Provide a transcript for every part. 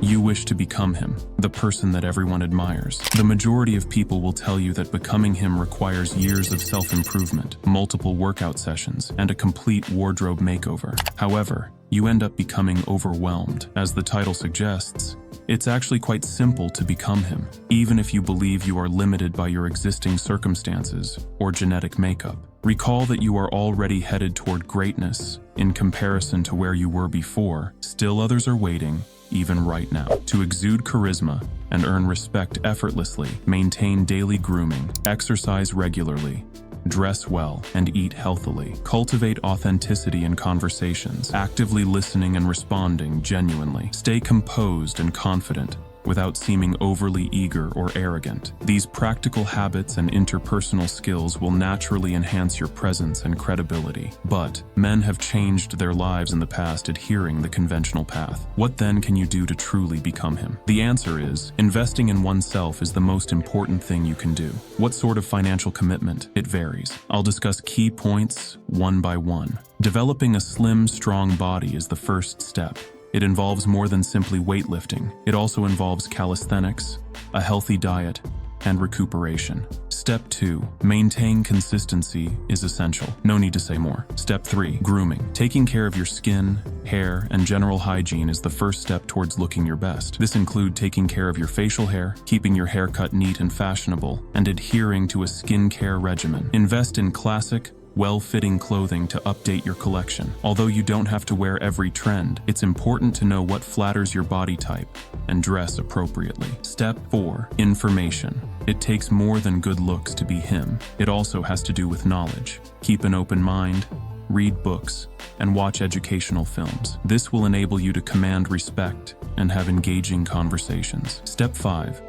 You wish to become him, the person that everyone admires. The majority of people will tell you that becoming him requires years of self-improvement, multiple workout sessions, and a complete wardrobe makeover. However, you end up becoming overwhelmed. As the title suggests, it's actually quite simple to become him, even if you believe you are limited by your existing circumstances or genetic makeup. Recall that you are already headed toward greatness in comparison to where you were before. Still others are waiting, even right now. To exude charisma and earn respect effortlessly, maintain daily grooming, exercise regularly, dress well, and eat healthily. Cultivate authenticity in conversations, actively listening and responding genuinely. Stay composed and confident without seeming overly eager or arrogant. These practical habits and interpersonal skills will naturally enhance your presence and credibility. But men have changed their lives in the past adhering the conventional path. What then can you do to truly become him? The answer is, investing in oneself is the most important thing you can do. What sort of financial commitment? It varies. I'll discuss key points one by one. Developing a slim, strong body is the first step. It involves more than simply weightlifting. It also involves calisthenics, a healthy diet, and recuperation. Step 2. Maintain consistency is essential. No need to say more. Step 3. Grooming. Taking care of your skin, hair, and general hygiene is the first step towards looking your best. This includes taking care of your facial hair, keeping your hair cut neat and fashionable, and adhering to a skincare regimen. Invest in classic, well-fitting clothing to update your collection. Although you don't have to wear every trend, it's important to know what flatters your body type and dress appropriately. Step 4. Information. It takes more than good looks to be him. It also has to do with knowledge. Keep an open mind, read books, and watch educational films. This will enable you to command respect and have engaging conversations. Step 5.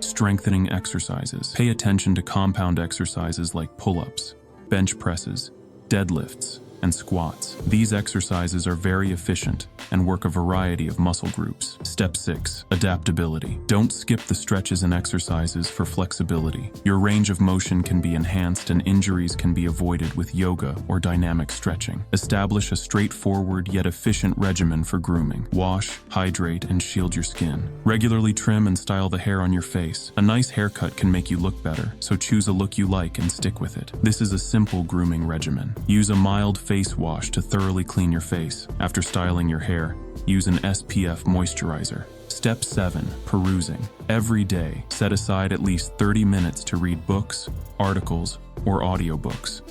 Strengthening exercises. Pay attention to compound exercises like pull-ups, bench presses, deadlifts, and squats. These exercises are very efficient and work a variety of muscle groups. Step 6. Adaptability. Don't skip the stretches and exercises for flexibility. Your range of motion can be enhanced and injuries can be avoided with yoga or dynamic stretching. Establish a straightforward yet efficient regimen for grooming. Wash, hydrate, and shield your skin. Regularly trim and style the hair on your face. A nice haircut can make you look better, so choose a look you like and stick with it. This is a simple grooming regimen. Use a mild face wash to thoroughly clean your face. After styling your hair, use an SPF moisturizer. Step 7. Perusing. Every day, set aside at least 30 minutes to read books, articles, or audiobooks.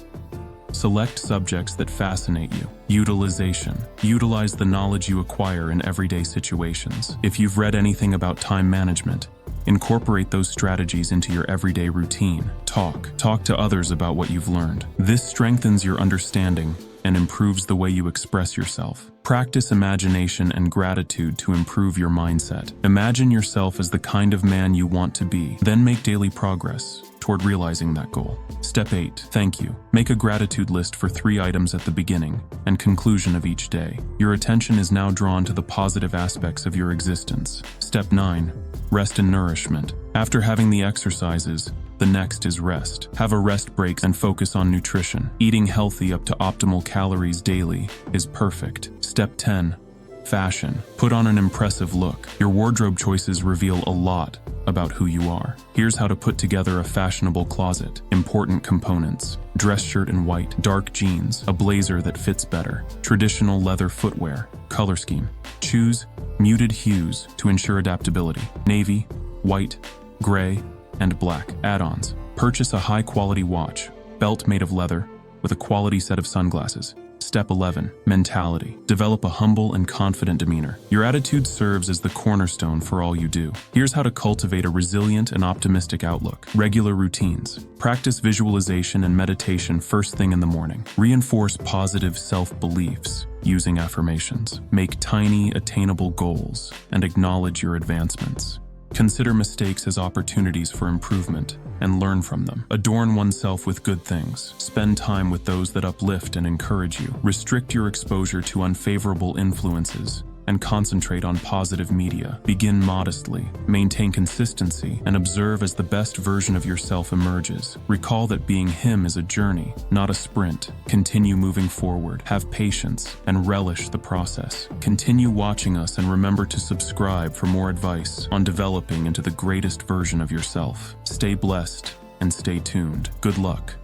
Select subjects that fascinate you. Utilization. Utilize the knowledge you acquire in everyday situations. If you've read anything about time management, incorporate those strategies into your everyday routine. Talk to others about what you've learned. This strengthens your understanding and improves the way you express yourself. Practice imagination and gratitude to improve your mindset. Imagine yourself as the kind of man you want to be, then make daily progress toward realizing that goal. Step 8. Thank you. Make a gratitude list for 3 items at the beginning and conclusion of each day. Your attention is now drawn to the positive aspects of your existence. Step 9. Rest and nourishment. After having the exercises, the next is rest. Have a rest break and focus on nutrition. Eating healthy up to optimal calories daily is perfect. Step 10. Fashion. Put on an impressive look. Your wardrobe choices reveal a lot about who you are. Here's how to put together a fashionable closet. Important components: dress shirt in white, dark jeans, a blazer that fits better, traditional leather footwear. Color scheme. Choose muted hues to ensure adaptability. Navy, white, gray, and black. Add-ons. Purchase a high-quality watch, belt made of leather, with a quality set of sunglasses. Step 11. Mentality. Develop a humble and confident demeanor. Your attitude serves as the cornerstone for all you do. Here's how to cultivate a resilient and optimistic outlook. Regular routines. Practice visualization and meditation first thing in the morning. Reinforce positive self-beliefs using affirmations. Make tiny, attainable goals and acknowledge your advancements. Consider mistakes as opportunities for improvement and learn from them. Adorn oneself with good things. Spend time with those that uplift and encourage you. Restrict your exposure to unfavorable influences and concentrate on positive media. Begin modestly, maintain consistency, and observe as the best version of yourself emerges. Recall that being him is a journey, not a sprint. Continue moving forward, have patience, and relish the process. Continue watching us and remember to subscribe for more advice on developing into the greatest version of yourself. Stay blessed and stay tuned. Good luck.